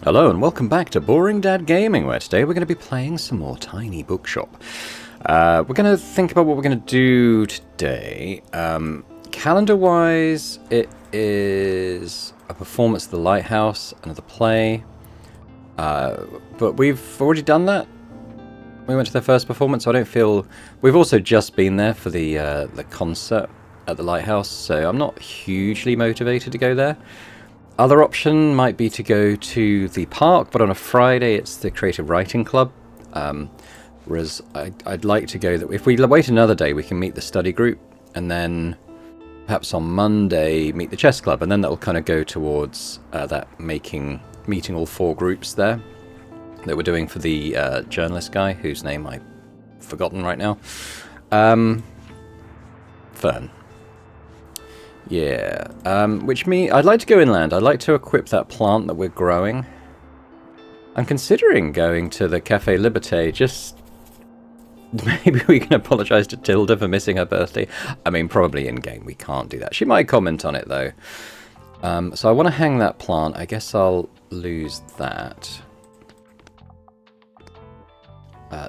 Hello and welcome back to Boring Dad Gaming, where today we're going to be playing some more Tiny Bookshop. We're going to think about what we're going to do today. Calendar-wise, it is a performance at the Lighthouse, another play. But we've already done that. We went to the first performance, so I don't feel... We've also just been there for the concert at the Lighthouse, so I'm not hugely motivated to go there. Other option might be to go to the park, but on a Friday it's the Creative Writing Club. Whereas I'd like to go that if we wait another day, we can meet the study group, and then perhaps on Monday meet the chess club, and then that will kind of go towards that meeting all four groups there that we're doing for the journalist guy whose name I've forgotten right now. Fern. Yeah, which means I'd like to go inland. I'd like to equip that plant that we're growing. I'm considering going to the Café Liberté. Just maybe we can apologise to Tilda for missing her birthday. I mean, probably in-game we can't do that. She might comment on it though. So I want to hang that plant. I guess I'll lose that.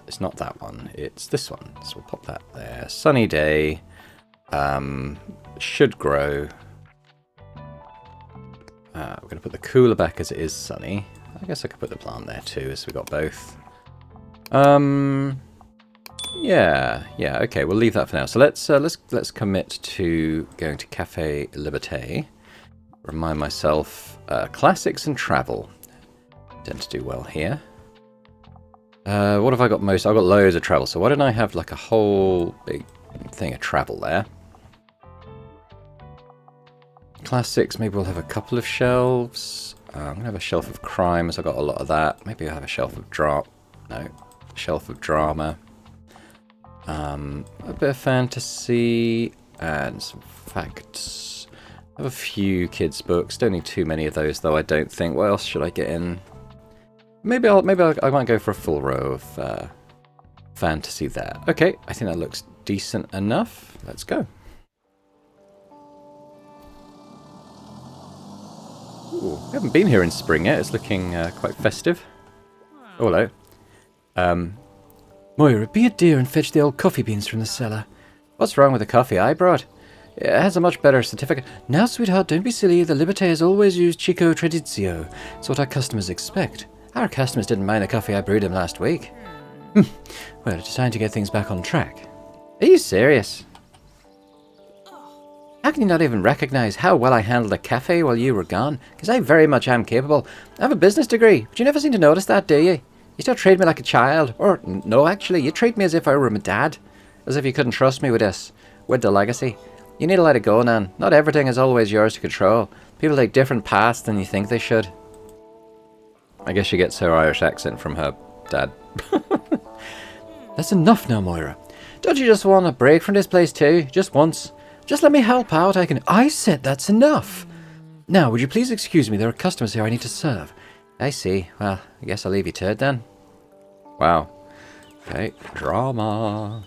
It's not that one. It's this one. So we'll pop that there. Sunny day. Should grow. We're going to put the cooler back as it is sunny. I guess I could put the plant there too, as we got both. Yeah, okay, we'll leave that for now. So let's commit to going to Café Liberté. Remind myself, classics and travel. Tend to do well here. What have I got most? I've got loads of travel, so why don't I have like a whole big thing of travel there? Classics, maybe we'll have a couple of shelves. I'm going to have a shelf of crime, as I got a lot of that. Maybe I'll have a shelf of shelf of drama. A bit of fantasy and some facts. I have a few kids' books. Don't need too many of those, though, I don't think. What else should I get in? Maybe I might go for a full row of fantasy there. Okay, I think that looks decent enough. Let's go. Ooh, we haven't been here in spring yet. It's looking quite festive. Oh, hello. Moira, be a dear and fetch the old coffee beans from the cellar. What's wrong with the coffee I brought? It has a much better certificate. Now, sweetheart, don't be silly. The Liberté has always used Chico Tradizio. It's what our customers expect. Our customers didn't mind the coffee I brewed them last week. Well, it's time to get things back on track. Are you serious? How can you not even recognize how well I handled a cafe while you were gone? Because I very much am capable. I have a business degree, but you never seem to notice that, do you? You still treat me like a child. Or, no, actually, you treat me as if I were my dad. As if you couldn't trust me with this. With the legacy. You need to let it go, Nan. Not everything is always yours to control. People take different paths than you think they should. I guess she gets her Irish accent from her dad. That's enough now, Moira. Don't you just want a break from this place too? Just once. Just let me help out. I said that's enough. Now, would you please excuse me? There are customers here I need to serve. I see. Well, I guess I'll leave you to it then. Wow. Okay, drama.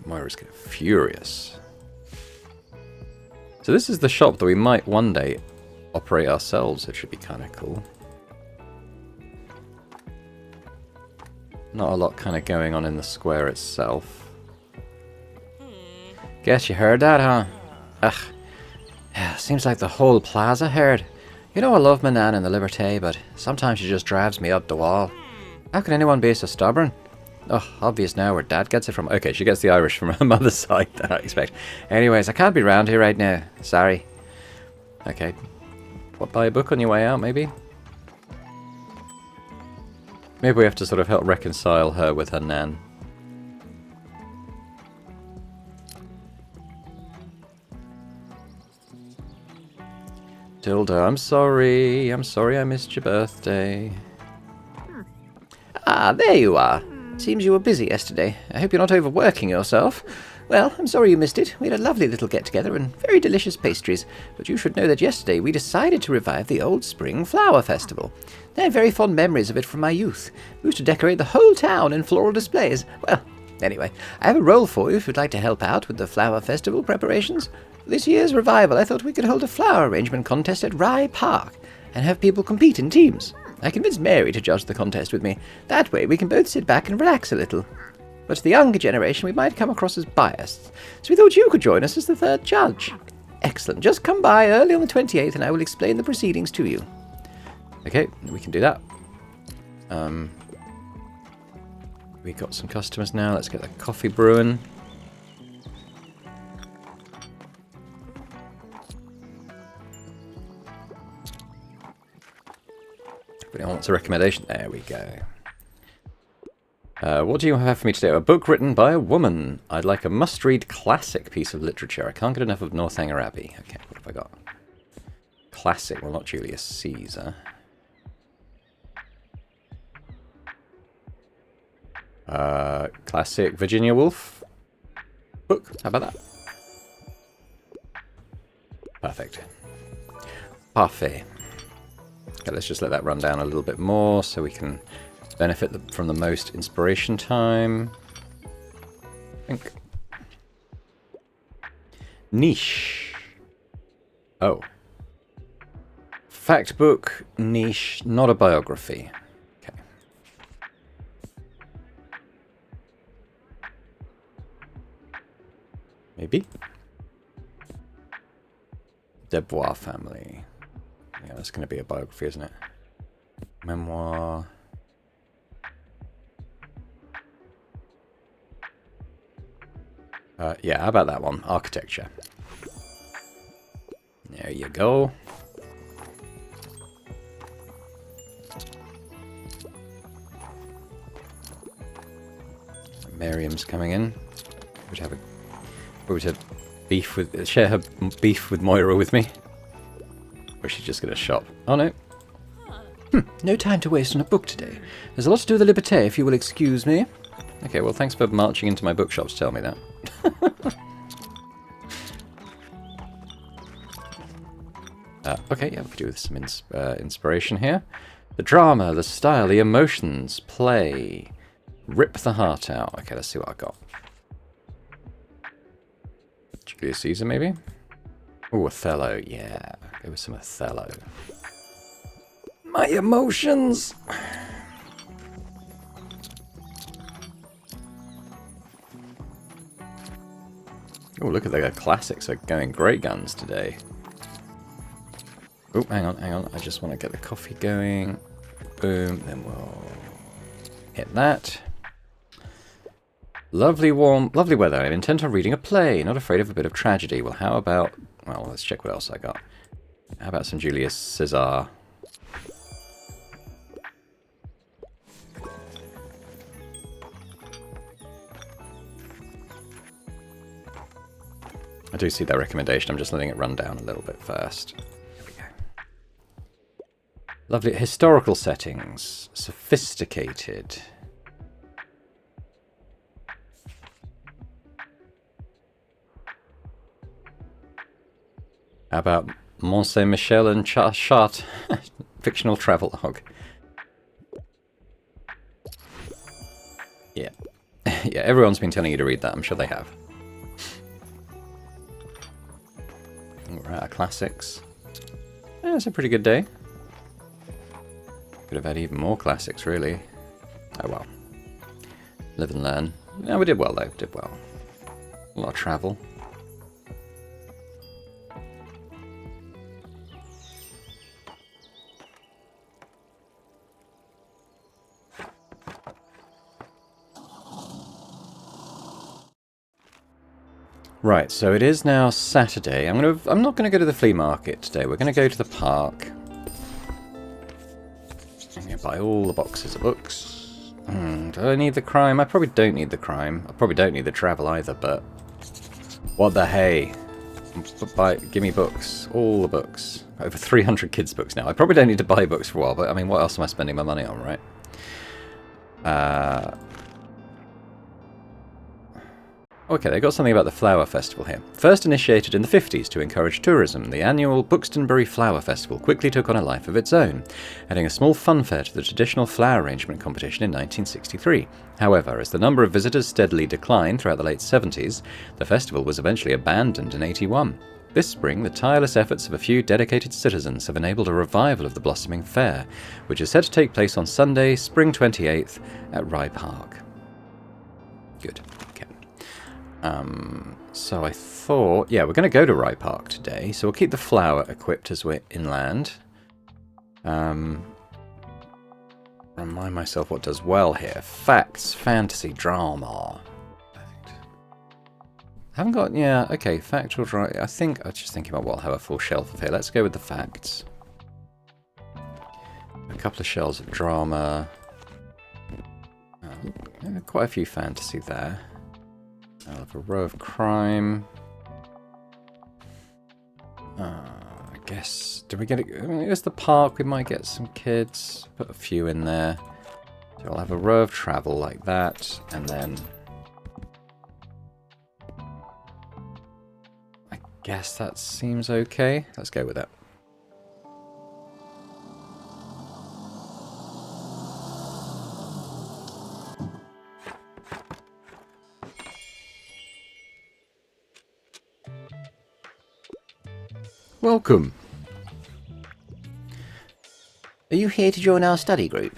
Moira's getting furious. So this is the shop that we might one day operate ourselves. It should be kind of cool. Not a lot kind of going on in the square itself. Guess you heard that, huh? Ugh. Yeah, seems like the whole plaza heard. You know I love my Nan in the Liberté, but sometimes she just drives me up the wall. How can anyone be so stubborn? Oh, obvious now where Dad gets it from. Okay, she gets the Irish from her mother's side, I expect. Anyways, I can't be round here right now. Sorry. Okay. What, buy a book on your way out, maybe? Maybe we have to sort of help reconcile her with her Nan. Tilda, I'm sorry. I'm sorry I missed your birthday. Ah, there you are. Seems you were busy yesterday. I hope you're not overworking yourself. Well, I'm sorry you missed it. We had a lovely little get-together and very delicious pastries. But you should know that yesterday we decided to revive the Old Spring Flower Festival. I have very fond memories of it from my youth. We used to decorate the whole town in floral displays. Well, anyway, I have a role for you if you'd like to help out with the Flower Festival preparations. This year's revival, I thought we could hold a flower arrangement contest at Rye Park. and have people compete in teams. I convinced Mary to judge the contest with me. That way we can both sit back and relax a little. But to the younger generation we might come across as biased, so we thought you could join us as the third judge. Excellent. Just come by early on the 28th and I will explain the proceedings to you. Okay, we can do that. We got some customers now. Let's get the coffee brewing. If anyone wants a recommendation, there we go. What do you have for me today? A book written by a woman. I'd like a must-read classic piece of literature. I can't get enough of Northanger Abbey. Okay, what have I got? Classic, well, not Julius Caesar. Classic Virginia Woolf book. How about that? Perfect. Parfait. Okay, let's just let that run down a little bit more so we can benefit from the most inspiration time. I think. Niche. Oh. Fact book, niche, not a biography. Okay. Maybe? Debois family. Yeah, that's going to be a biography, isn't it? Memoir. Yeah, how about that one? Architecture. There you go. Miriam's coming in. Would have beef with share her beef with Moira with me. Or she's just gonna shop. Oh no. No time to waste on a book today. There's a lot to do with the Liberté, if you will excuse me. Okay, well thanks for marching into my bookshop to tell me that. Okay, yeah, we could do with some inspiration here. The drama, the style, the emotions, play. Rip the heart out. Okay, let's see what I got. Julius Caesar, maybe? Oh, Othello, yeah. Go with some Othello. My emotions! Oh, look at the classics are going great guns today. Oh, hang on. I just want to get the coffee going. Boom, then we'll hit that. Lovely weather. I'm intent on reading a play, not afraid of a bit of tragedy. Well, how about... Well, let's check what else I got. How about some Julius Caesar? I do see that recommendation. I'm just letting it run down a little bit first. There we go. Lovely historical settings. Sophisticated. How about Mont Saint-Michel and Chartres? Fictional travelogue. Yeah. Yeah, everyone's been telling you to read that. I'm sure they have. Alright, our classics. Yeah, it's a pretty good day. Could have had even more classics, really. Oh well. Live and learn. Yeah, we did well, though. Did well. A lot of travel. Right, so it is now Saturday. I'm not gonna go to the flea market today. We're gonna go to the park. I'm gonna buy all the boxes of books. Do I need the crime? I probably don't need the crime. I probably don't need the travel either, but what the hey? Give me books. All the books. Over 300 kids' books now. I probably don't need to buy books for a while, but I mean, what else am I spending my money on, right? Okay, they got something about the Flower Festival here. First initiated in the 50s to encourage tourism, the annual Bookstonbury Flower Festival quickly took on a life of its own, adding a small funfair to the traditional flower arrangement competition in 1963. However, as the number of visitors steadily declined throughout the late 70s, the festival was eventually abandoned in 81. This spring, the tireless efforts of a few dedicated citizens have enabled a revival of the blossoming fair, which is set to take place on Sunday, spring 28th, at Rye Park. Good. Okay. So I thought, yeah, we're going to go to Rye Park today, so we'll keep the flower equipped as we're inland. Remind myself what does well here. Facts, fantasy, drama. Haven't got, yeah, okay, factual drama. I think, I was just thinking about what I'll have a full shelf of here. Let's go with the facts. A couple of shelves of drama. Quite a few fantasy there. I'll have a row of crime. I guess, do we get it? Here's the park, we might get some kids. Put a few in there. So I'll have a row of travel like that, and then I guess that seems okay. Let's go with it. Welcome. Are you here to join our study group?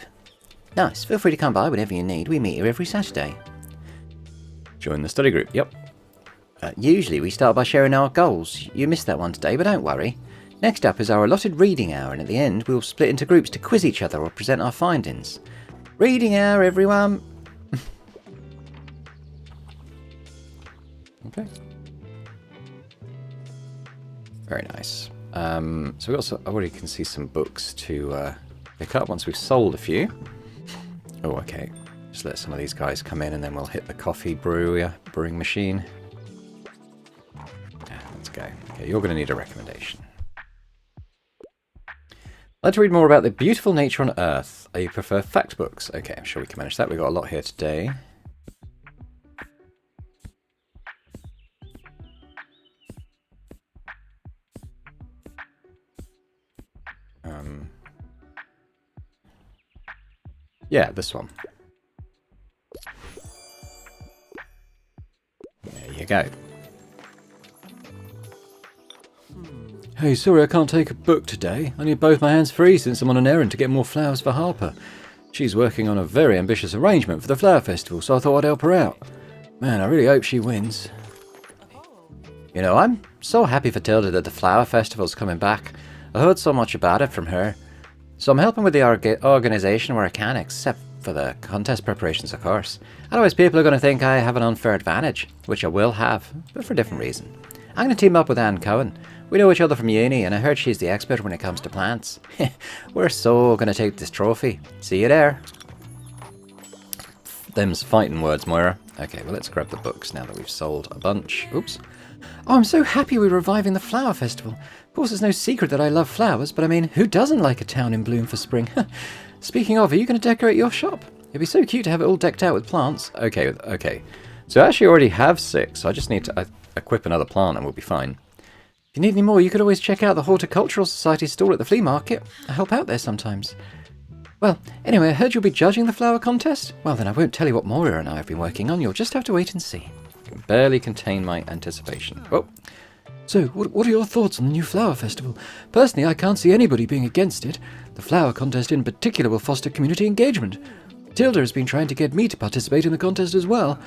Nice, feel free to come by whenever you need. We meet here every Saturday. Join the study group, yep. Usually we start by sharing our goals. You missed that one today, but don't worry. Next up is our allotted reading hour, and at the end we'll split into groups to quiz each other or present our findings. Reading hour, everyone! Okay. Very nice. So we also already can see some books to pick up once we've sold a few. Oh, okay. Just let some of these guys come in and then we'll hit the coffee brewing machine. Yeah, let's go. Okay, you're going to need a recommendation. I'd like to read more about the beautiful nature on Earth. You prefer fact books? Okay, I'm sure we can manage that. We've got a lot here today. Yeah, this one. There you go. Hey, sorry I can't take a book today. I need both my hands free since I'm on an errand to get more flowers for Harper. She's working on a very ambitious arrangement for the flower festival, so I thought I'd help her out. Man, I really hope she wins. You know, I'm so happy for Tilda that the flower festival's coming back. I heard so much about it from her. So I'm helping with the organisation where I can, except for the contest preparations, of course. Otherwise people are going to think I have an unfair advantage, which I will have, but for a different reason. I'm going to team up with Anne Cohen. We know each other from uni, and I heard she's the expert when it comes to plants. We're so going to take this trophy. See you there. Them's fighting words, Moira. Okay, well let's grab the books now that we've sold a bunch. Oops. Oh, I'm so happy we're reviving the flower festival. Of course, it's no secret that I love flowers, but I mean, who doesn't like a town in bloom for spring? Speaking of, are you going to decorate your shop? It'd be so cute to have it all decked out with plants. Okay, okay. So I actually already have 6, so I just need to equip another plant and we'll be fine. If you need any more, you could always check out the Horticultural Society stall at the flea market. I help out there sometimes. Well, anyway, I heard you'll be judging the flower contest. Well, then I won't tell you what Moira and I have been working on. You'll just have to wait and see. I can barely contain my anticipation. Oh. So, what are your thoughts on the new flower festival? Personally, I can't see anybody being against it. The flower contest in particular will foster community engagement. Tilda has been trying to get me to participate in the contest as well.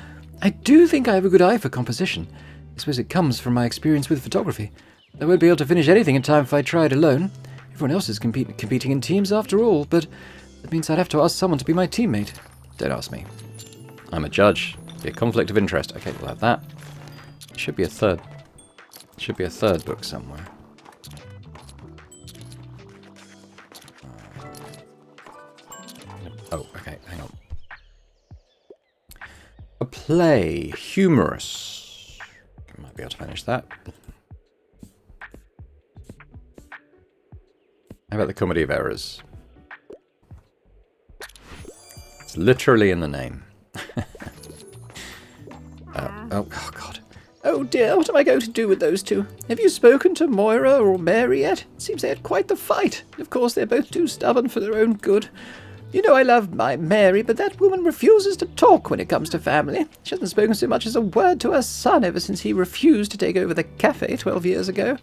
I do think I have a good eye for composition. I suppose it comes from my experience with photography. I won't be able to finish anything in time if I try it alone. Everyone else is competing in teams after all, but that means I'd have to ask someone to be my teammate. Don't ask me. I'm a judge. Be a conflict of interest. Okay, we'll have that. Should be a third book somewhere. Oh, okay, hang on. A play. Humorous. Might be able to manage that. How about the Comedy of Errors? It's literally in the name. Oh, God. Oh dear, what am I going to do with those two? Have you spoken to Moira or Mary yet? It seems they had quite the fight. Of course, they're both too stubborn for their own good. You know I love my Mary, but that woman refuses to talk when it comes to family. She hasn't spoken so much as a word to her son ever since he refused to take over the cafe 12 years ago.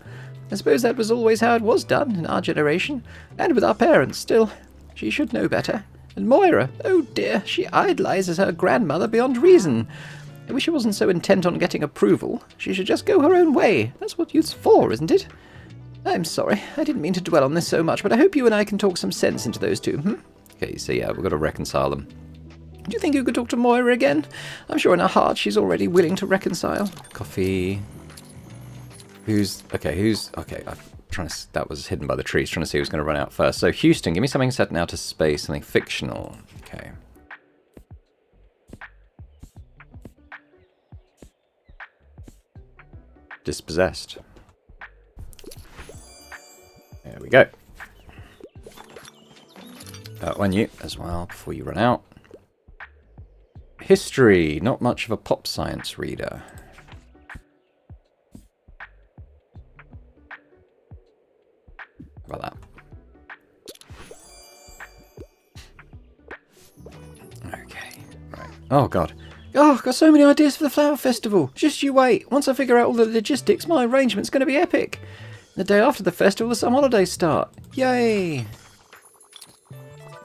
I suppose that was always how it was done in our generation, and with our parents still. She should know better. And Moira, oh dear, she idolizes her grandmother beyond reason. I wish she wasn't so intent on getting approval. She should just go her own way. That's what youth's for, isn't it? I'm sorry, I didn't mean to dwell on this so much, but I hope you and I can talk some sense into those two, Okay, so yeah, we've got to reconcile them. Do you think you could talk to Moira again? I'm sure in her heart she's already willing to reconcile. Coffee. Okay, I'm trying to, that was hidden by the trees, trying to see who's going to run out first. So Houston, give me something set in outer space, something fictional. Okay. Dispossessed. There we go. On you as well before you run out. History, not much of a pop science reader. How about that? Okay, right. Oh god. Oh, got so many ideas for the flower festival. Just you wait. Once I figure out all the logistics, my arrangement's going to be epic. The day after the festival, the summer holidays start. Yay!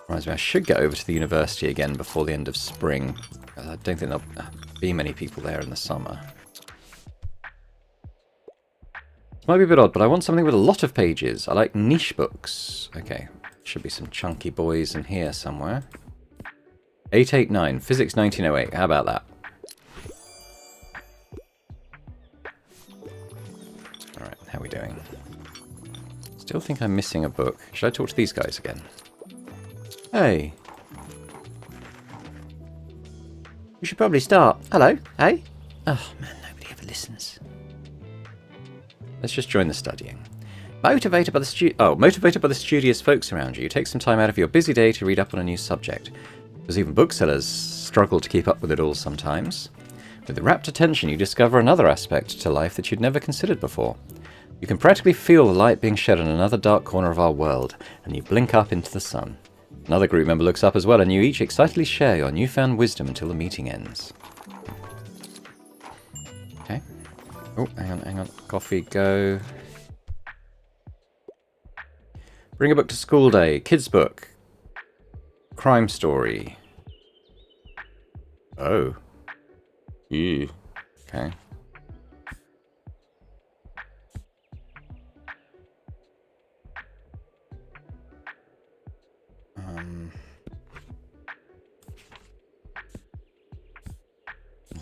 Reminds me, I should get over to the university again before the end of spring. I don't think there'll be many people there in the summer. It might be a bit odd, but I want something with a lot of pages. I like niche books. Okay, should be some chunky boys in here somewhere. 889, Physics 1908. How about that? Alright, how are we doing? Still think I'm missing a book. Should I talk to these guys again? Hey. We should probably start. Hello? Hey? Oh man, nobody ever listens. Let's just join the studying. Motivated by the studious folks around you, take some time out of your busy day to read up on a new subject. Because even booksellers struggle to keep up with it all sometimes. With rapt attention, you discover another aspect to life that you'd never considered before. You can practically feel the light being shed on another dark corner of our world, and you blink up into the sun. Another group member looks up as well, and you each excitedly share your newfound wisdom until the meeting ends. Okay. Oh, hang on. Coffee, go. Bring a book to school day. Kids book. Crime story. Oh. Ew. Okay.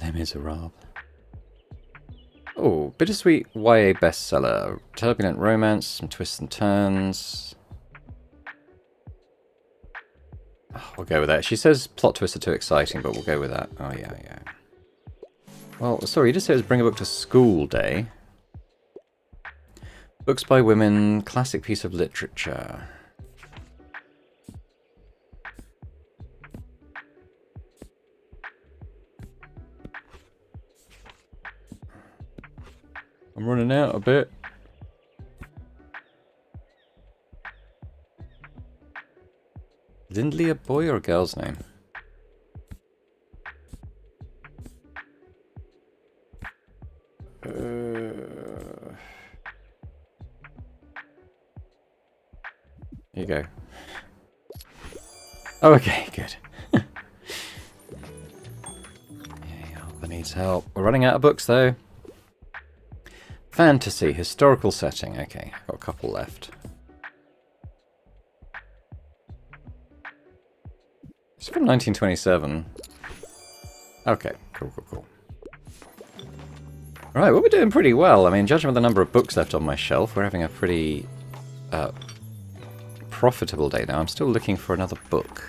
Les Miserables. Oh, bittersweet YA bestseller. Turbulent romance, some twists and turns. Oh, we'll go with that. She says plot twists are too exciting, but we'll go with that. Oh, yeah. Well, sorry, you just said it was bring a book to school day. Books by women, classic piece of literature. I'm running out a bit. Lindley a boy or a girl's name? Here you go. Oh, okay, good. Yeah, Alba needs help. We're running out of books, though. Fantasy, historical setting. Okay, got a couple left. It's from 1927. Okay, cool. Alright, well, we're doing pretty well. I mean, judging by the number of books left on my shelf, we're having a pretty profitable day now. I'm still looking for another book.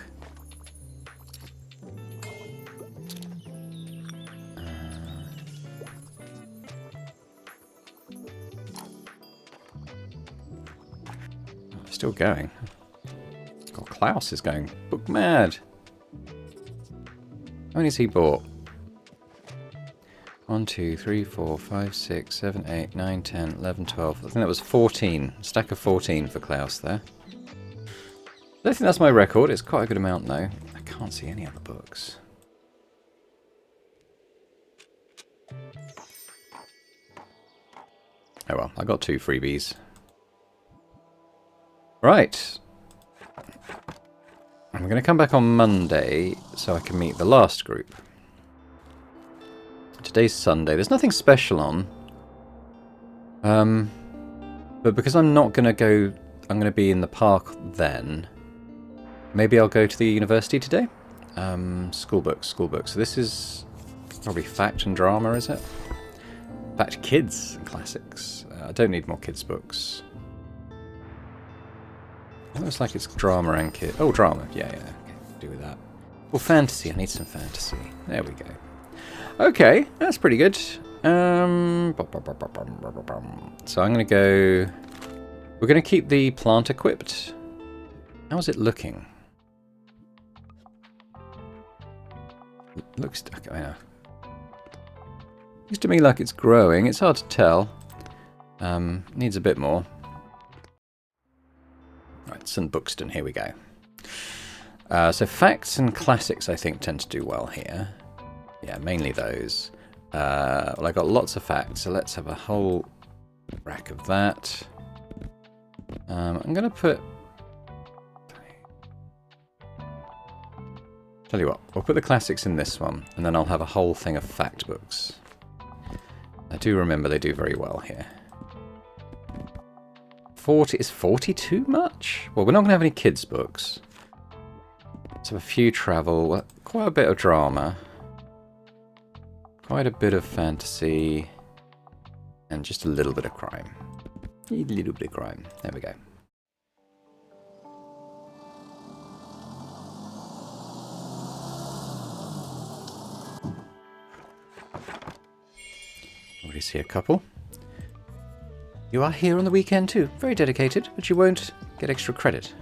Still going. God, Klaus is going book mad. How many has he bought? 1, 2, 3, 4, 5, 6, 7, 8, 9, 10, 11, 12. I think that was 14. Stack of 14 for Klaus there. I don't think that's my record. It's quite a good amount, though. I can't see any other books. Oh well, I got 2 freebies. Right. I'm going to come back on Monday so I can meet the last group. Today's Sunday. There's nothing special on. But because I'm not going to go... I'm going to be in the park then. Maybe I'll go to the university today. School books. So this is probably fact and drama, is it? Fact, kids and classics. I don't need more kids books. It looks like it's drama and kid. Oh, drama. Yeah. Okay, do with that. Well, fantasy. I need some fantasy. There we go. Okay, that's pretty good. So I'm going to go... We're going to keep the plant equipped. How's it looking? Looks to me like it's growing. It's hard to tell. Needs a bit more. Right, St. Bookston, here we go. So facts and classics, I think, tend to do well here. Yeah, mainly those. Well, I got lots of facts, so let's have a whole rack of that. I'm going to put... Tell you what, we'll put the classics in this one, and then I'll have a whole thing of fact books. I do remember they do very well here. 40, is 40 too much? Well, we're not going to have any kids' books. So a few travel, well, quite a bit of drama. Quite a bit of fantasy. And just a little bit of crime. A little bit of crime. There we go. Already see a couple. You are here on the weekend too. Very dedicated, but you won't get extra credit.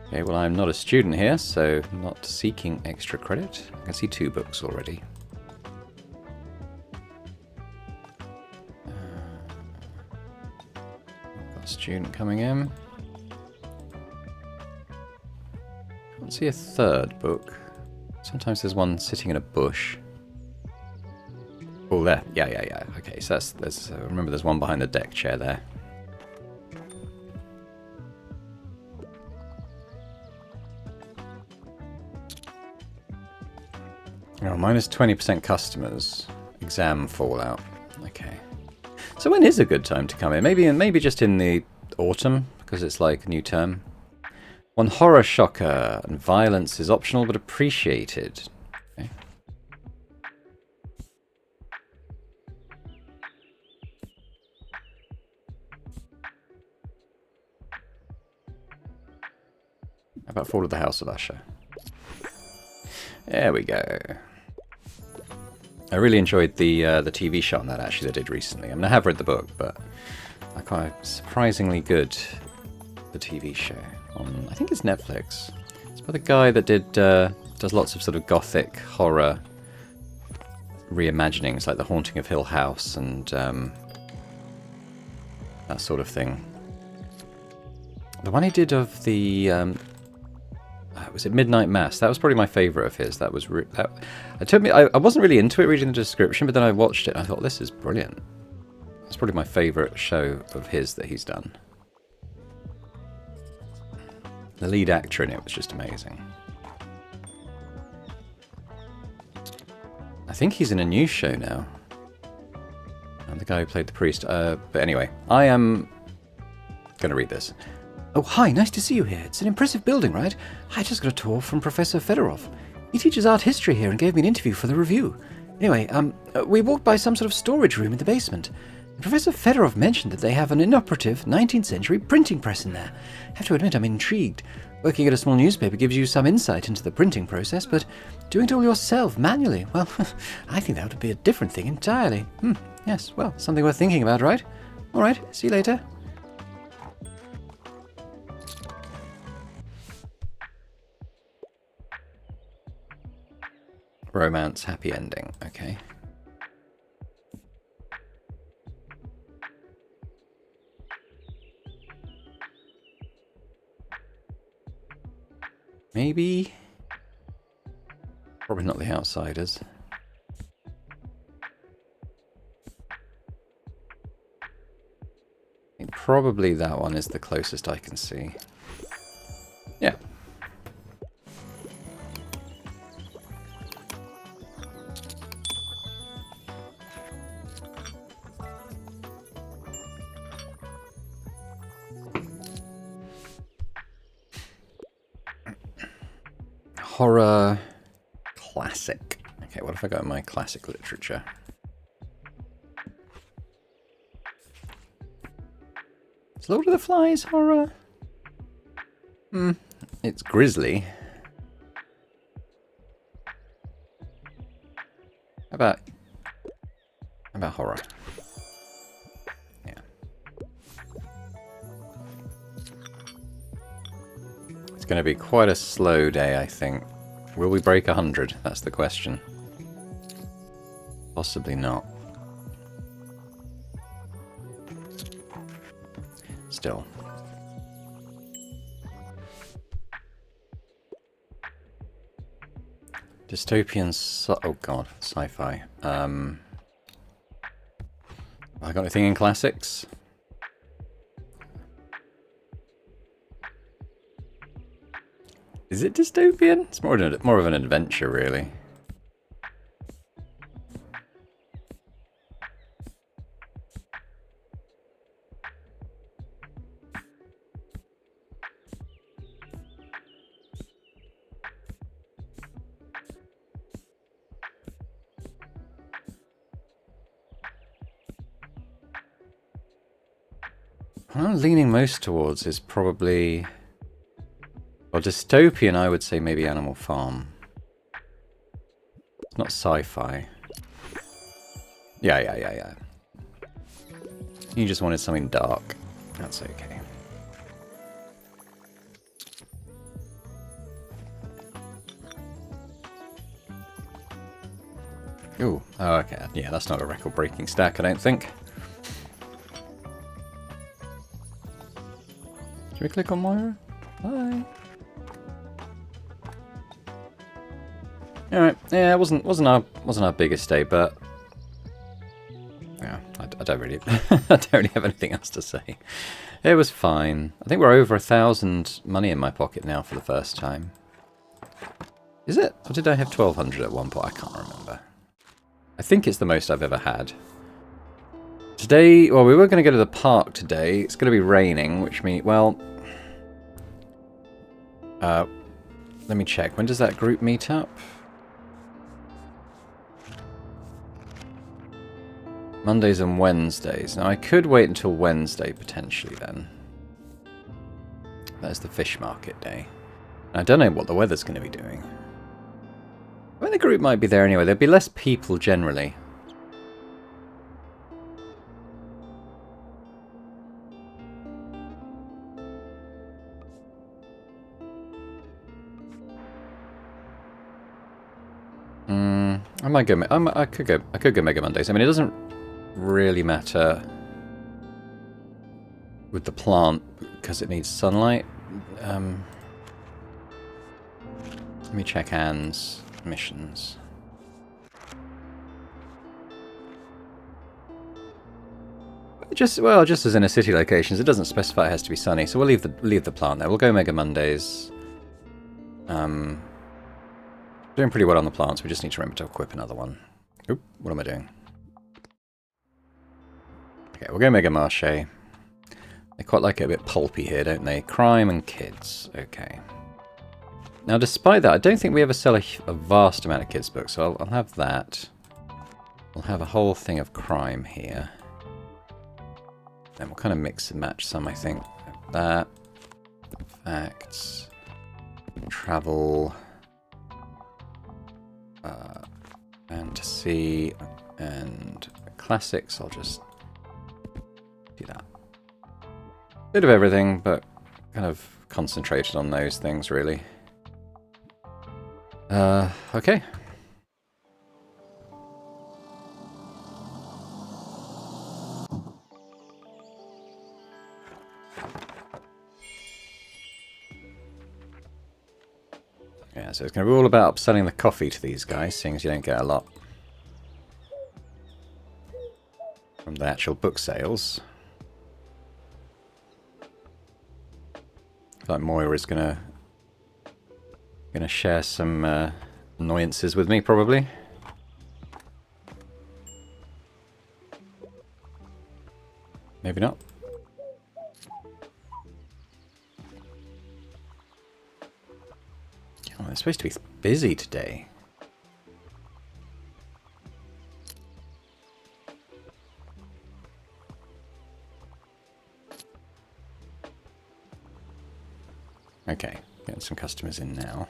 Okay, well I'm not a student here, so not seeking extra credit. I can see 2 books already. Got a student coming in. Can't see a 3rd book. Sometimes there's one sitting in a bush. Oh, there. Yeah. Okay, so there's remember there's one behind the deck chair there. Oh, minus 20% customers. Exam fallout. Okay. So when is a good time to come in? Maybe just in the autumn, because it's like a new term. One horror shocker, and violence is optional but appreciated. Okay. How about Fall of the House of Usher? There we go. I really enjoyed the TV show on that, actually, they did recently. I mean, I have read the book, but I quite surprisingly good, the TV show. On, I think it's Netflix. It's by the guy that does lots of sort of gothic horror reimaginings, like The Haunting of Hill House and that sort of thing. The one he did of the... was it Midnight Mass? That was probably my favourite of his. That was I wasn't really into it reading the description, but then I watched it and I thought, this is brilliant. It's probably my favourite show of his that he's done. The lead actor in it was just amazing. I think he's in a new show now. And the guy who played the priest. But anyway, I am going to read this. Oh, hi, nice to see you here. It's an impressive building, right? I just got a tour from Professor Fedorov. He teaches art history here and gave me an interview for the review. Anyway, we walked by some sort of storage room in the basement. Professor Fedorov mentioned that they have an inoperative 19th century printing press in there. I have to admit, I'm intrigued. Working at a small newspaper gives you some insight into the printing process, but doing it all yourself, manually, well, I think that would be a different thing entirely. Yes, well, something worth thinking about, right? All right, see you later. Romance, happy ending. Okay. Maybe. Probably not The Outsiders. I think probably that one is the closest I can see. Yeah. Horror classic. Okay, what if I go in my classic literature? Is Lord of the Flies horror? It's grisly. How about horror? Yeah. It's going to be quite a slow day, I think. Will we break 100? That's the question. Possibly not. Still. Dystopian oh god, sci-fi. Have I got anything in classics? Is it dystopian? It's more of an adventure, really. What I'm leaning most towards is probably... Well, dystopian, I would say maybe Animal Farm. It's not sci-fi. Yeah. You just wanted something dark. That's okay. Ooh, oh, okay. Yeah, that's not a record-breaking stack, I don't think. Should we click on Moira? Bye. Alright, yeah, it wasn't our biggest day, but yeah, I don't really I don't really have anything else to say. It was fine. I think we're over 1,000 money in my pocket now for the first time. Is it? Or did I have 1,200 at one point? I can't remember. I think it's the most I've ever had. Today, well, we were going to go to the park today. It's going to be raining, which means, well, let me check. When does that group meet up? Mondays and Wednesdays. Now, I could wait until Wednesday, potentially, then. That's the fish market day. I don't know what the weather's going to be doing. I mean, the group might be there anyway. There'd be less people, generally. I might go. I could go Mega Mondays. I mean, it doesn't really matter with the plant because it needs sunlight. Let me check Anne's missions. Just as in a city locations, it doesn't specify it has to be sunny, so we'll leave the plant there. We'll go Mega Mondays. Doing pretty well on the plants. We just need to remember to equip another one. Oop, what am I doing? Okay, we'll go Mega Marché. They quite like it a bit pulpy here, don't they? Crime and kids. Okay. Now, despite that, I don't think we ever sell a vast amount of kids' books, so I'll have that. We'll have a whole thing of crime here. And we'll kind of mix and match some, I think. That. Facts. Travel. Fantasy. And classics. I'll just do that. Bit of everything, but kind of concentrated on those things, really. Okay. Yeah, so it's going to be all about upselling the coffee to these guys, seeing as you don't get a lot from the actual book sales. Like Moira's gonna share some annoyances with me, probably. Maybe not. Oh, it's supposed to be busy today. Okay, getting some customers in now.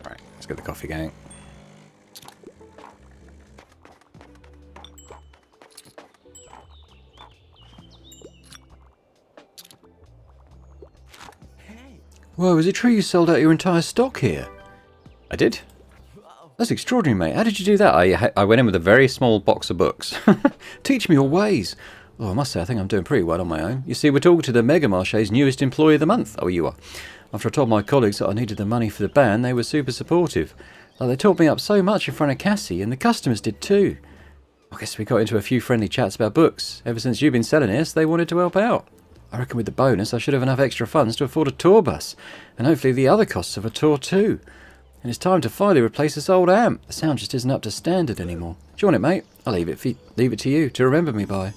Right, let's get the coffee going. Whoa, is it true you sold out your entire stock here? I did. That's extraordinary, mate. How did you do that? I went in with a very small box of books. Teach me your ways. Oh, I must say, I think I'm doing pretty well on my own. You see, we're talking to the Mega Marche's newest employee of the month. Oh, you are. After I told my colleagues that I needed the money for the band, they were super supportive. Like, they talked me up so much in front of Cassie, and the customers did too. I guess we got into a few friendly chats about books. Ever since you've been selling this, they wanted to help out. I reckon with the bonus, I should have enough extra funds to afford a tour bus, and hopefully the other costs of a tour too. And it's time to finally replace this old amp. The sound just isn't up to standard anymore. Do you want it, mate? I'll leave it to you to remember me by.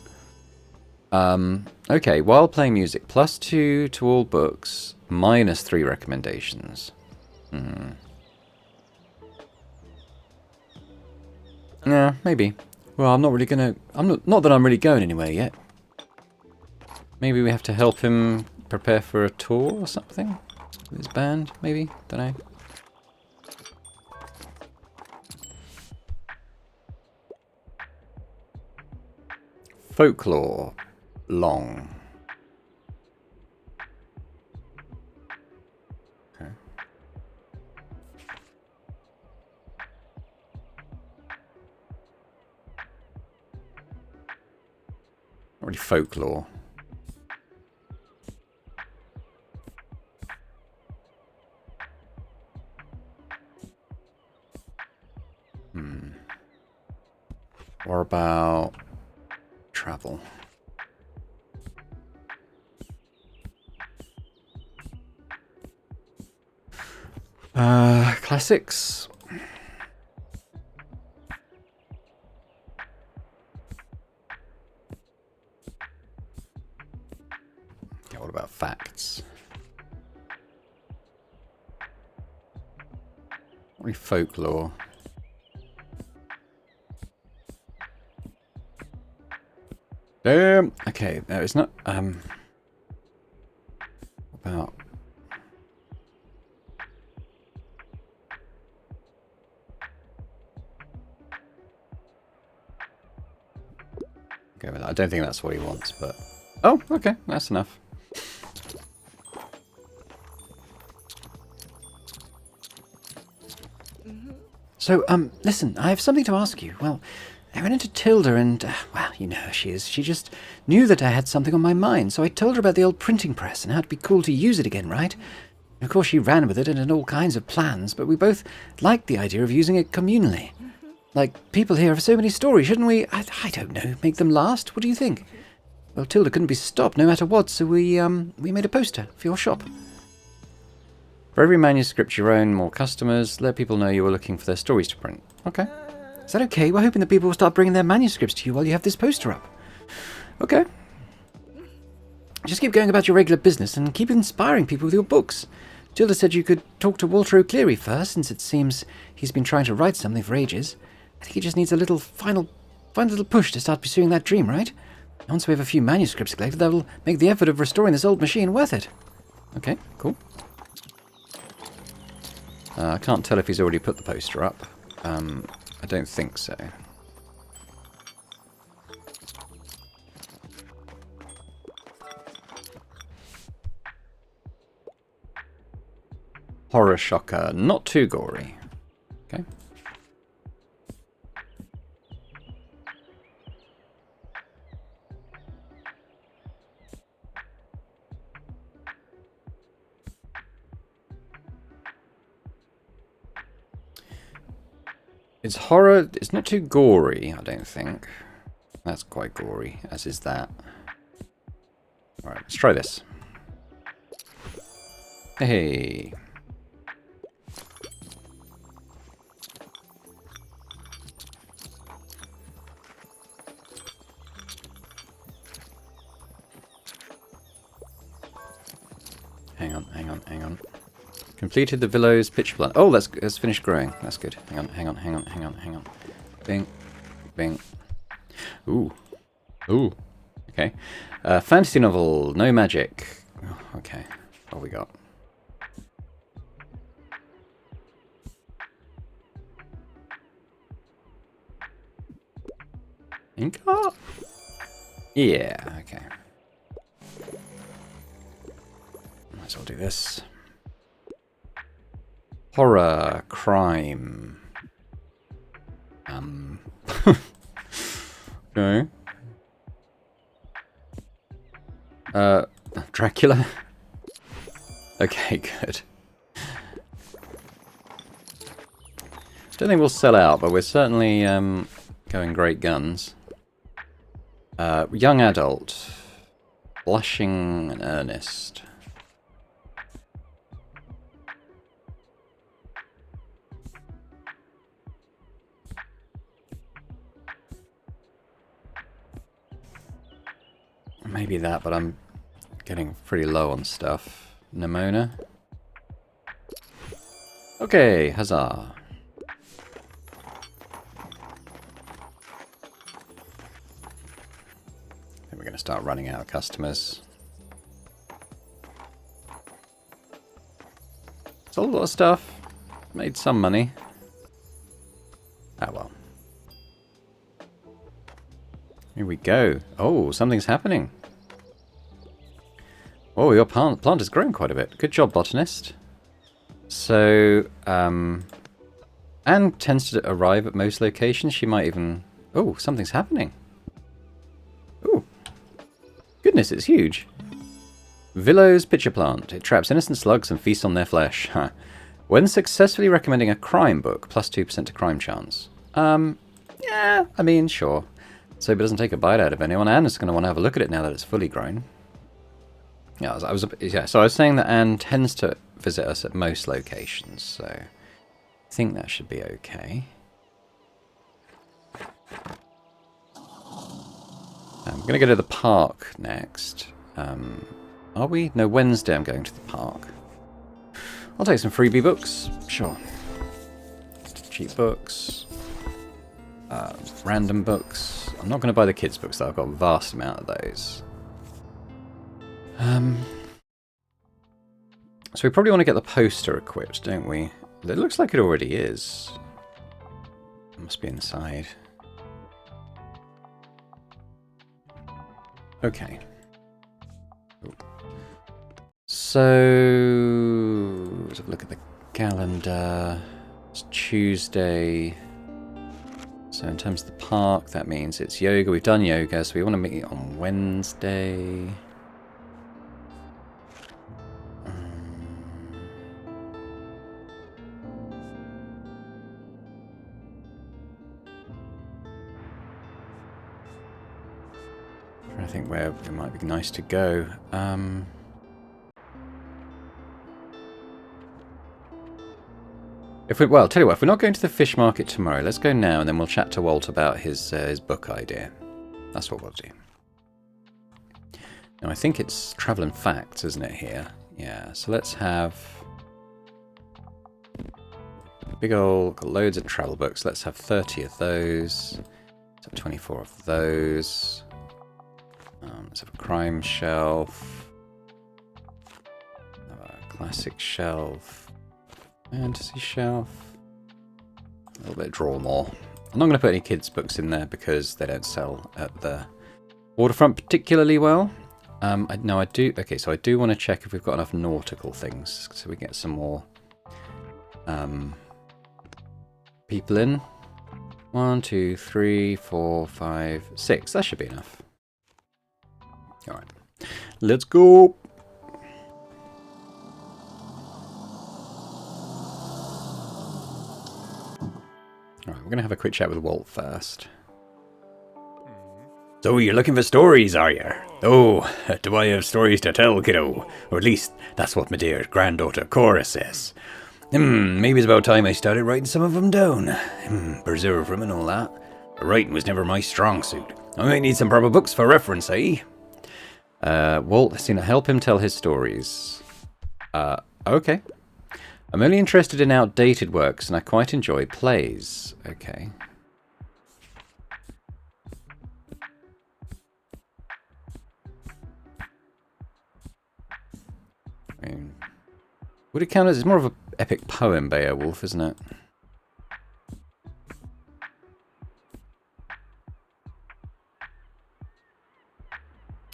Okay, while playing music, +2 to all books, -3 recommendations. Yeah, maybe. Well, I'm not really gonna... Not that I'm really going anywhere yet. Maybe we have to help him prepare for a tour or something? With his band, maybe? Don't know. Folklore. Long. Okay. Not really folklore. What about travel? Classics. Okay, what about facts? What about folklore? Okay, no, it's not, about... Okay, I don't think that's what he wants, but... Oh, okay, that's enough. So, listen, I have something to ask you. Well, I ran into Tilda and, well, you know how she is. She just knew that I had something on my mind, so I told her about the old printing press and how it'd be cool to use it again, right? And of course, she ran with it and had all kinds of plans, but we both liked the idea of using it communally. Like, people here have so many stories, shouldn't we? I don't know, make them last? What do you think? Well, Tilda couldn't be stopped no matter what, so we made a poster for your shop. For every manuscript you own, more customers, let people know you were looking for their stories to print. Okay. Is that okay? We're hoping that people will start bringing their manuscripts to you while you have this poster up. Okay. Just keep going about your regular business and keep inspiring people with your books. Tilda said you could talk to Walter O'Cleary first, since it seems he's been trying to write something for ages. I think he just needs a little final little push to start pursuing that dream, right? Once we have a few manuscripts collected, that'll make the effort of restoring this old machine worth it. Okay, cool. I can't tell if he's already put the poster up. I don't think so. Horror shocker, not too gory. Okay. It's horror. It's not too gory, I don't think. That's quite gory, as is that. Alright, let's try this. Hey. Hang on, hang on, hang on. Completed the Villow's pitch plant. Oh, let's finish growing. That's good. Hang on, hang on, hang on, hang on, hang on. Bing. Bing. Ooh. Ooh. Okay. Fantasy novel. No magic. Oh, okay. What we got? Ink art? Yeah, okay. Might as well do this. Horror, crime. Okay. Dracula? Okay, good. Don't think we'll sell out, but we're certainly going great guns. Young adult. Blushing and earnest. Maybe that, but I'm getting pretty low on stuff. Nimona. Okay, huzzah. I think we're going to start running out of customers. Sold a lot of stuff. Made some money. Ah, well. Here we go. Oh, something's happening. Oh, your plant has grown quite a bit. Good job, botanist. So, Anne tends to arrive at most locations. She might even... Oh, something's happening. Oh. Goodness, it's huge. Villow's pitcher plant. It traps innocent slugs and feasts on their flesh. Huh. When successfully recommending a crime book, plus 2% to crime chance. Yeah, I mean, sure. So it doesn't take a bite out of anyone. Anne is going to want to have a look at it now that it's fully grown. Yeah, so I was saying that Anne tends to visit us at most locations, so I think that should be okay. I'm going to go to the park next. Are we? No, Wednesday I'm going to the park. I'll take some freebie books. Sure. Cheap books. Random books. I'm not going to buy the kids' books, though. I've got a vast amount of those. So we probably want to get the poster equipped, don't we? It looks like it already is. It must be inside. Okay. So let's have a look at the calendar. It's Tuesday. So in terms of the park, that means it's yoga. We've done yoga, so we want to meet on Wednesday. I think where it might be nice to go. Well, tell you what, if we're not going to the fish market tomorrow, let's go now, and then we'll chat to Walt about his book idea. That's what we'll do. Now, I think it's Travel and Facts, isn't it, here? Yeah, so let's have... Big old... Got loads of travel books. Let's have 30 of those. Let's have 24 of those. Let's have a crime shelf. Have a classic shelf. Fantasy shelf. A little bit of draw more. I'm not going to put any kids' books in there because they don't sell at the waterfront particularly well. I do. Okay, so I do want to check if we've got enough nautical things so we get some more people in. 1, 2, 3, 4, 5, 6. That should be enough. All right, let's go. Alright, we're going to have a quick chat with Walt first. So you're looking for stories, are you? Oh, do I have stories to tell, kiddo? Or at least, that's what my dear granddaughter Cora says. Maybe it's about time I started writing some of them down. Preserve them and all that. Writing was never my strong suit. I might need some proper books for reference, eh? Walt has seen it help him tell his stories. Okay. I'm only interested in outdated works, and I quite enjoy plays. Okay. I mean, would it count as... It's more of an epic poem, Beowulf, isn't it?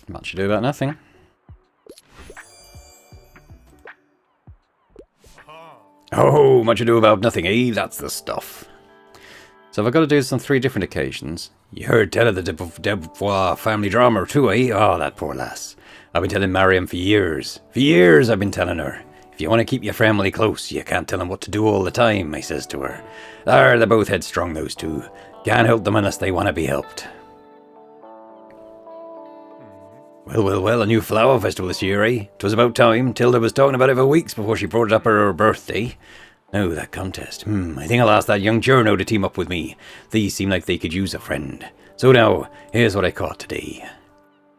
Much ado about nothing. Oh, much ado about nothing, eh? That's the stuff. So have I got to do this on 3 different occasions? You heard tell of the Debevois family drama too, eh? Oh, that poor lass. I've been telling Mariam for years. For years I've been telling her. If you want to keep your family close, you can't tell them what to do all the time, I says to her. They're both headstrong, those two. Can't help them unless they want to be helped. Well, a new flower festival this year, eh? 'Twas about time. Tilda was talking about it for weeks before she brought it up at her birthday. Oh, that contest. I think I'll ask that young journo to team up with me. These seem like they could use a friend. So now, here's what I caught today.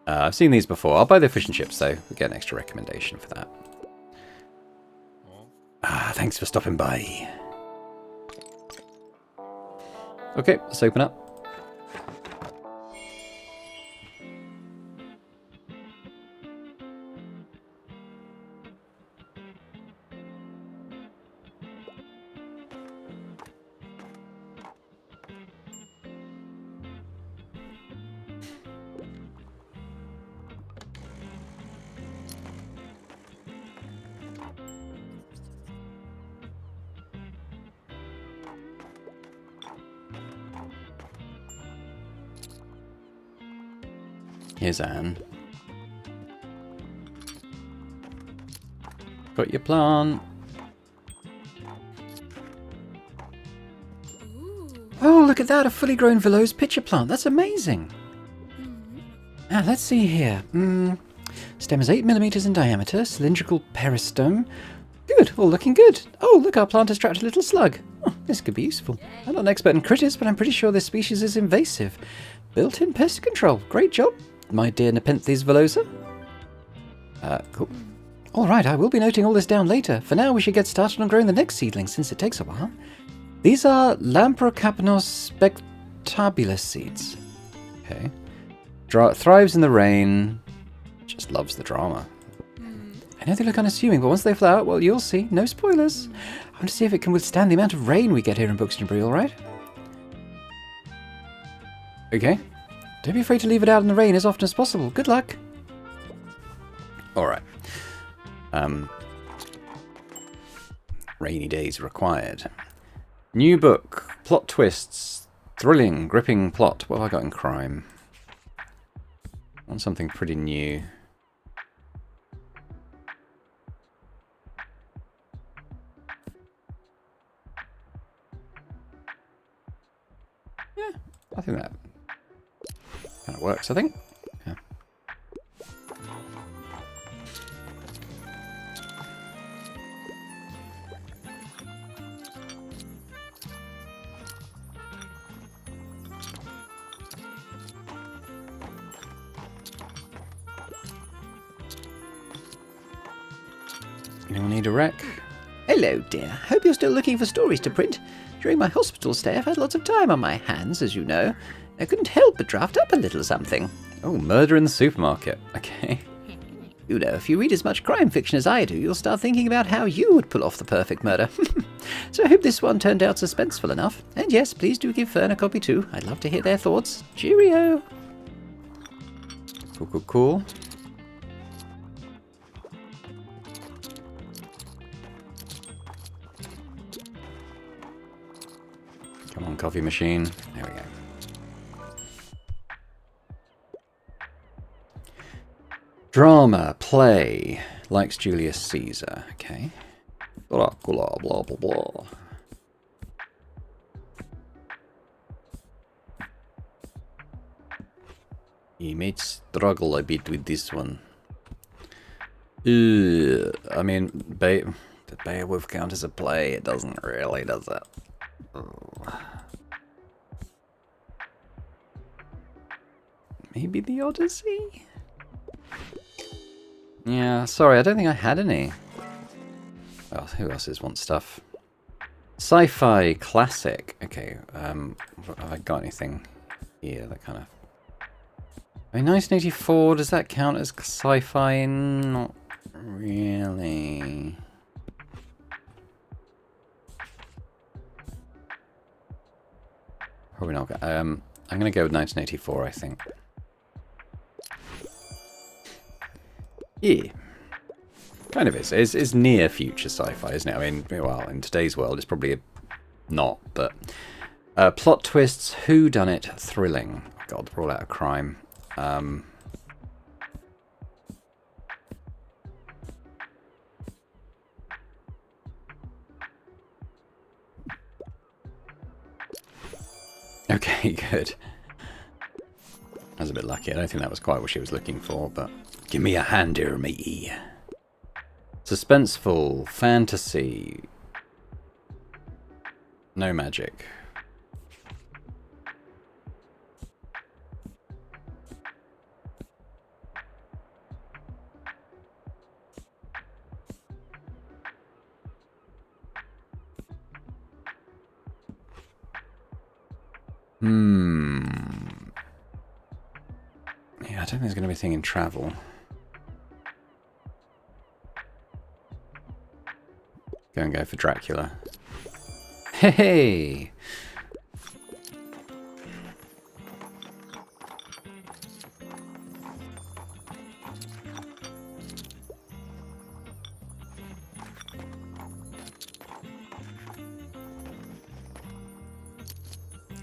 I've seen these before. I'll buy the fish and chips, though. We get an extra recommendation for that. Thanks for stopping by. Okay, let's open up. Here's Anne. Got your plant. Oh, look at that, a fully grown Veloz pitcher plant. That's amazing. Now, let's see here. Stem is 8 millimeters in diameter, cylindrical peristome. Good, all looking good. Oh, look, our plant has trapped a little slug. Oh, this could be useful. I'm not an expert in critters, but I'm pretty sure this species is invasive. Built-in pest control. Great job, my dear Nepenthes velosa. Cool. All right, I will be noting all this down later. For now, we should get started on growing the next seedling, since it takes a while. These are Lamprocapinos spectabulus seeds. Okay. Thrives in the rain. Just loves the drama. I know they look unassuming, but once they flower, well, you'll see. No spoilers. I want to see if it can withstand the amount of rain we get here in Bookstonbury, all right? Okay. Don't be afraid to leave it out in the rain as often as possible. Good luck. All right. Rainy days required. New book. Plot twists. Thrilling, gripping plot. What have I got in crime? I want something pretty new. Yeah, I think that kind of works, I think. Yeah. Anyone need a rec? Hello, dear. Hope you're still looking for stories to print. During my hospital stay, I've had lots of time on my hands, as you know. I couldn't help but draft up a little something. Oh, murder in the supermarket. Okay. You know, if you read as much crime fiction as I do, you'll start thinking about how you would pull off the perfect murder. So I hope this one turned out suspenseful enough. And yes, please do give Fern a copy too. I'd love to hear their thoughts. Cheerio! Cool, cool, cool. Come on, coffee machine. There we go. Drama, play. Likes Julius Caesar. Okay. Blah, blah, blah, blah, blah. He might struggle a bit with this one. I mean, did Beowulf count as a play? It doesn't really, does it? Oh. Maybe the Odyssey? Yeah, sorry, I don't think I had any. Well, who else wants stuff? Sci-fi classic. Okay, have I got anything here that kind of... I mean, 1984, does that count as sci-fi? Not really. Probably not. I'm going to go with 1984, I think. Yeah. Kind of is. It's near future sci-fi, isn't it? I mean, well, in today's world, it's probably not, but... plot twists, whodunit, thrilling. God, they're all out of crime. Okay, good. I was a bit lucky. I don't think that was quite what she was looking for, but... Give me a hand here, matey. Suspenseful, fantasy. No magic. Yeah, I don't think there's going to be a thing in travel. Go for Dracula. Hey!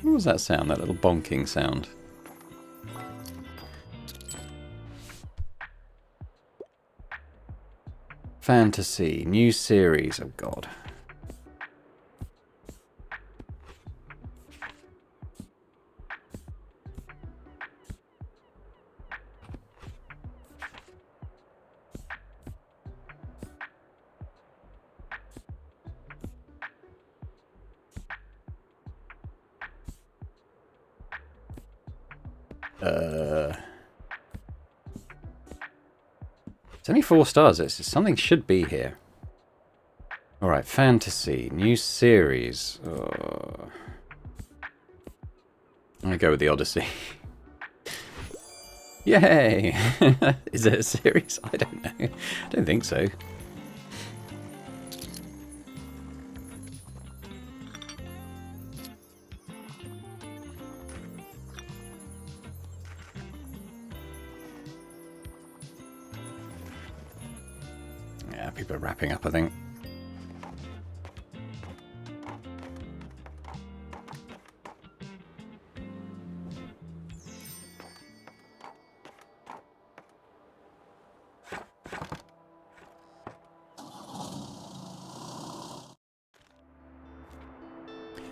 What was that sound? That little bonking sound? Fantasy, new series. Oh god. It's only 4 stars. Something should be here. Alright, fantasy, new series. I'm gonna go with the Odyssey. Yay! Is it a series? I don't know. I don't think so. Yeah, people are wrapping up, I think.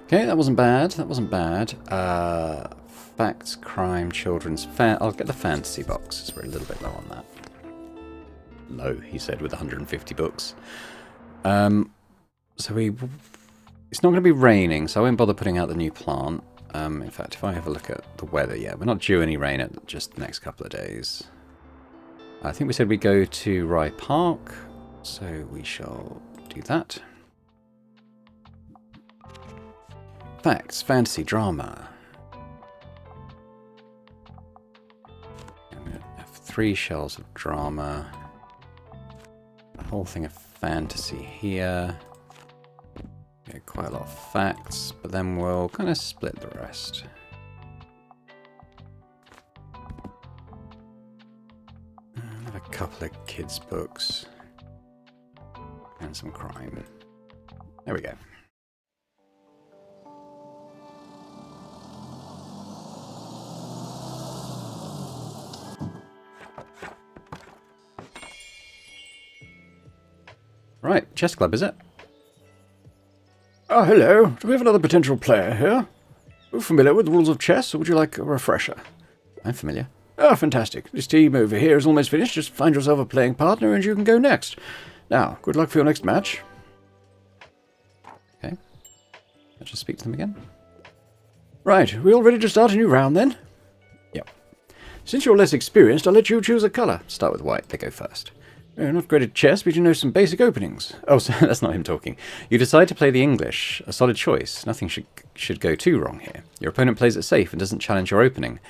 Okay, that wasn't bad. That wasn't bad. Facts, crime, children's... I'll get the fantasy box, because we're a little bit low on that. Low, he said, with 150 books. So it's not going to be raining, so I won't bother putting out the new plant. In fact, if I have a look at the weather, yeah, we're not due any rain at just the next couple of days. I think we said we go to Rye Park, so we shall do that. Facts, fantasy, drama. I'm going to have 3 shelves of drama. A whole thing of fantasy here. Yeah, quite a lot of facts, but then we'll kind of split the rest. I have a couple of kids' books. And some crime. There we go. Right, chess club, is it? Oh, hello. Do we have another potential player here? Are you familiar with the rules of chess, or would you like a refresher? I'm familiar. Oh, fantastic. This team over here is almost finished. Just find yourself a playing partner and you can go next. Now, good luck for your next match. Okay. Let's just speak to them again. Right, we all ready to start a new round then? Yep. Since you're less experienced, I'll let you choose a colour. Start with white. They go first. Not great at chess, but you know some basic openings. Oh, so that's not him talking. You decide to play the English. A solid choice. Nothing should go too wrong here. Your opponent plays it safe and doesn't challenge your opening.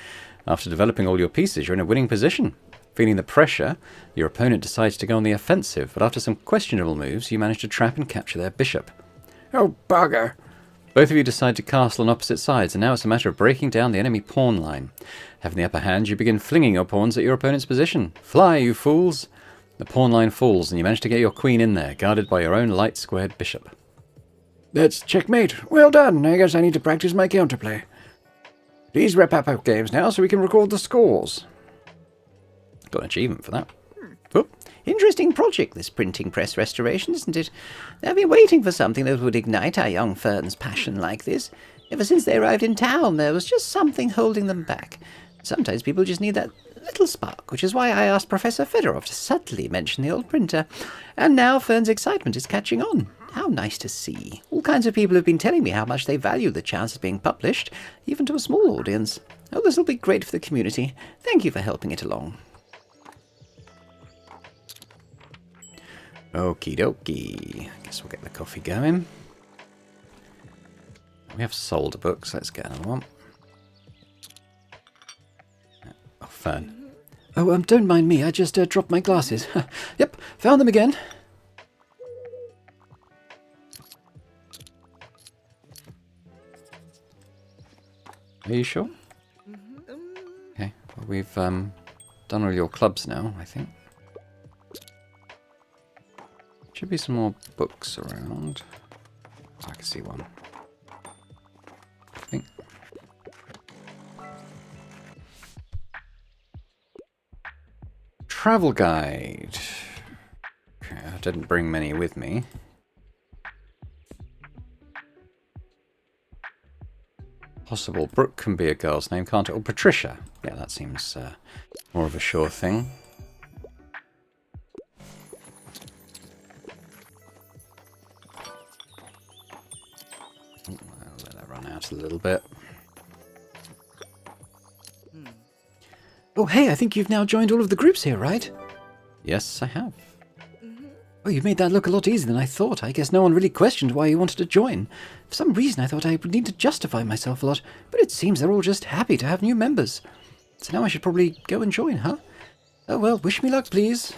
After developing all your pieces, you're in a winning position. Feeling the pressure, your opponent decides to go on the offensive, but after some questionable moves, you manage to trap and capture their bishop. Oh, bugger. Both of you decide to castle on opposite sides, and now it's a matter of breaking down the enemy pawn line. Having the upper hand, you begin flinging your pawns at your opponent's position. Fly, you fools! The pawn line falls, and you manage to get your queen in there, guarded by your own light-squared bishop. That's checkmate. Well done. I guess I need to practice my counterplay. Please wrap up our games now so we can record the scores. Got an achievement for that. Oh, interesting project, this printing press restoration, isn't it? I've been waiting for something that would ignite our young Fern's passion like this. Ever since they arrived in town, there was just something holding them back. Sometimes people just need that little spark, which is why I asked Professor Fedorov to subtly mention the old printer. And now Fern's excitement is catching on. How nice to see. All kinds of people have been telling me how much they value the chance of being published, even to a small audience. Oh, this will be great for the community. Thank you for helping it along. Okie dokie. Guess we'll get the coffee going. We have sold books. Let's get another one. Oh, Fern. Oh, don't mind me. I just dropped my glasses. Yep, found them again. Are you sure? Okay. Well, we've done all your clubs now, I think. Should be some more books around. Oh, I can see one. I think. Travel guide. Okay, I didn't bring many with me. Possible. Brooke can be a girl's name, can't it? Or Patricia. Yeah, that seems more of a sure thing. I'll let that run out a little bit. Oh, hey, I think you've now joined all of the groups here, right? Yes, I have. Oh, you made that look a lot easier than I thought. I guess no one really questioned why you wanted to join. For some reason, I thought I would need to justify myself a lot, but it seems they're all just happy to have new members. So now I should probably go and join, huh? Oh, well, wish me luck, please.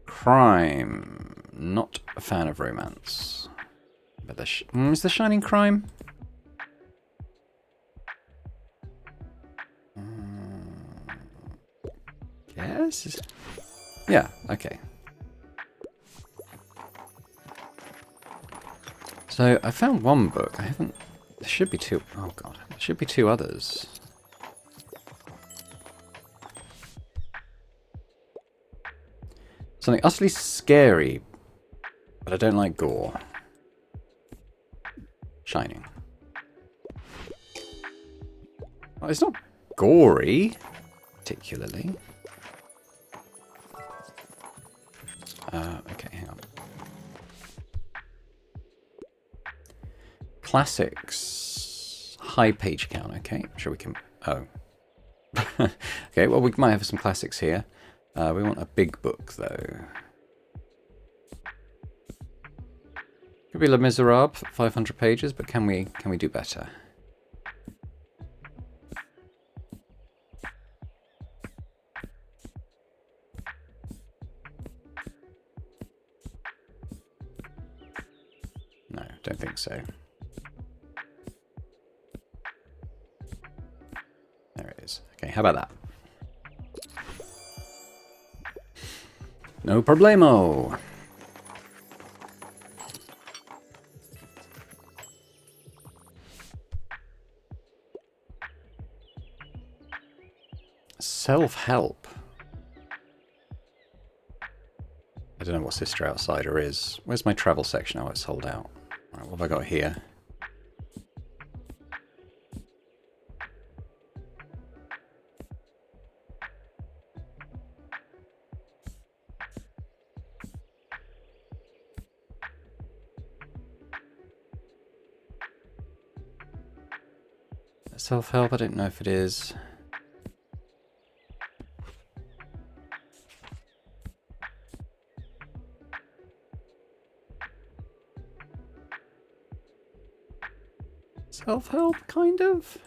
Crime. Not a fan of romance. But is The Shining crime? Yes. Yeah, okay. So I found one book. I haven't. There should be two. Oh god. There should be two others. Something utterly scary, but I don't like gore. Shining. Well, it's not gory, particularly. Okay, hang on. Classics. High page count, okay. Sure we can... Oh. Okay, well we might have some classics here. We want a big book, though. Could be Les Miserables, 500 pages, but can we do better? No, don't think so. There it is. Okay, how about that? No problemo. Self-help. I don't know what Sister Outsider is. Where's my travel section? Oh, it's sold out. Right, what have I got here? self-help? I don't know if it is. Self-help, kind of?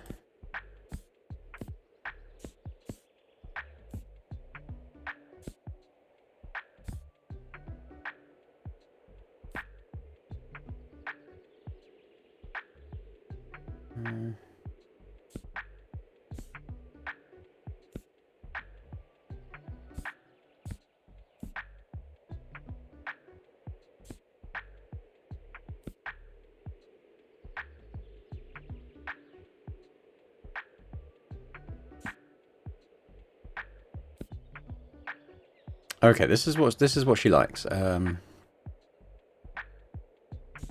Okay, this is what she likes.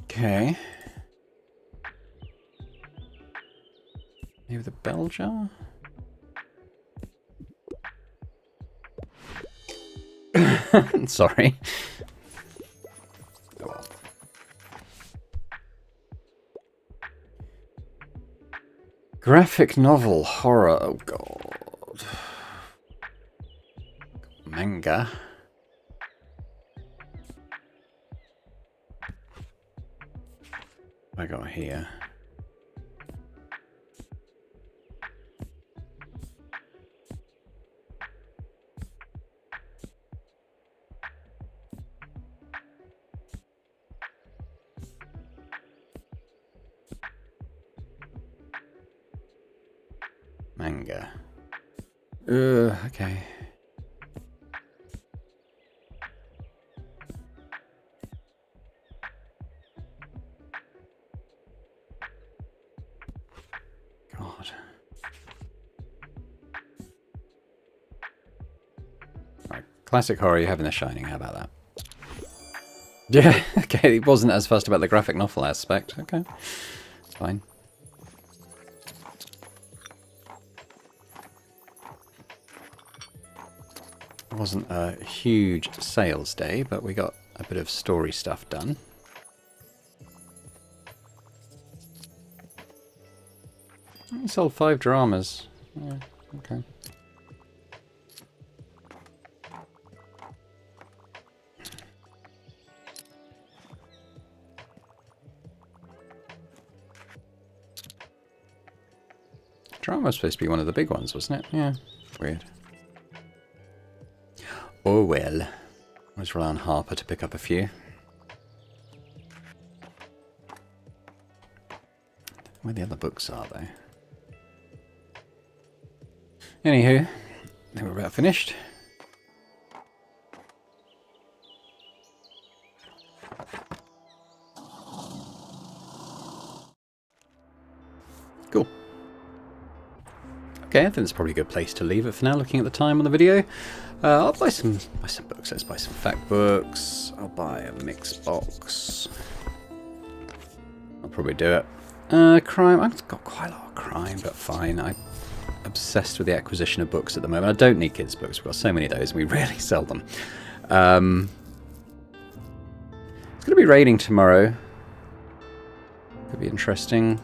Okay. Maybe the bell jar? Sorry. Oh well. Graphic novel, horror, oh god. Manga. What I got here. Manga. Okay. God. Right, classic horror, you have in The Shining, how about that? Yeah, okay, it wasn't as fussed about the graphic novel aspect. Okay, it's fine. It wasn't a huge sales day, but we got a bit of story stuff done. We sold 5 dramas. Yeah, okay. Drama was supposed to be one of the big ones, wasn't it? Yeah, weird. Oh well. Always rely on Harper to pick up a few. Where the other books are, though? Anywho, I think we're about finished. Cool. Okay, I think that's probably a good place to leave it for now, looking at the time on the video. I'll buy some books. Let's buy some fact books. I'll buy a mixed box. I'll probably do it. Crime. I've got quite a lot of crime, but fine. I'm obsessed with the acquisition of books at the moment. I don't need kids' books. We've got so many of those, and we rarely sell them. It's going to be raining tomorrow. Could be interesting.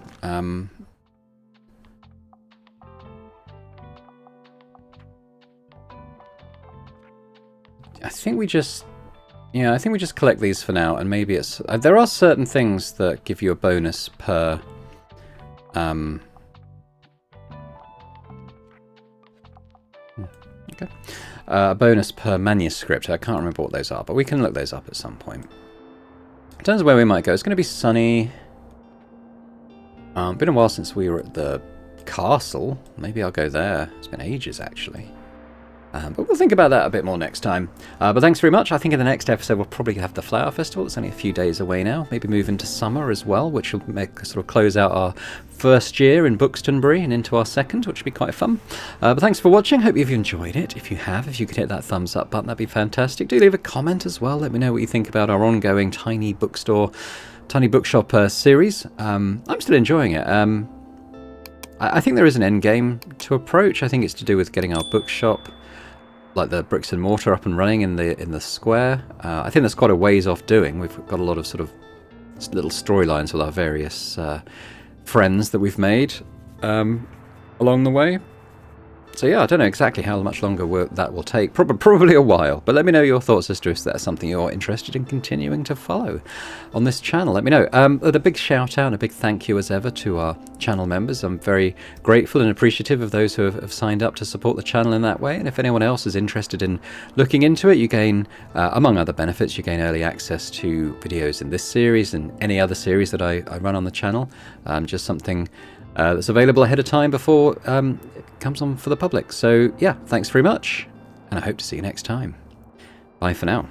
I think we just collect these for now, and maybe it's... there are certain things that give you a bonus per... okay. A bonus per manuscript. I can't remember what those are, but we can look those up at some point. In terms of where we might go, it's going to be sunny. Been a while since we were at the castle. Maybe I'll go there. It's been ages, actually. But we'll think about that a bit more next time. But thanks very much. I think in the next episode we'll probably have the Flower Festival. It's only a few days away now. Maybe move into summer as well, which will make sort of close out our first year in Bookstonbury and into our second, which will be quite fun. But thanks for watching. Hope you've enjoyed it. If you have, if you could hit that thumbs up button, that'd be fantastic. Do leave a comment as well. Let me know what you think about our ongoing Tiny Bookshop series. I'm still enjoying it. I think there is an end game to approach. I think it's to do with getting our bookshop, like the bricks and mortar, up and running in the square. I think that's quite a ways off doing. We've got a lot of sort of little storylines with our various friends that we've made. along the way. So yeah, I don't know exactly how much longer that will take. Probably a while. But let me know your thoughts as to if that's something you're interested in continuing to follow on this channel. Let me know. A big shout out and a big thank you as ever to our channel members. I'm very grateful and appreciative of those who have signed up to support the channel in that way. And if anyone else is interested in looking into it, you gain, among other benefits, you gain early access to videos in this series and any other series that I run on the channel. Just something that's available ahead of time before it comes on for the public. So yeah, thanks very much, and I hope to see you next time. Bye for now.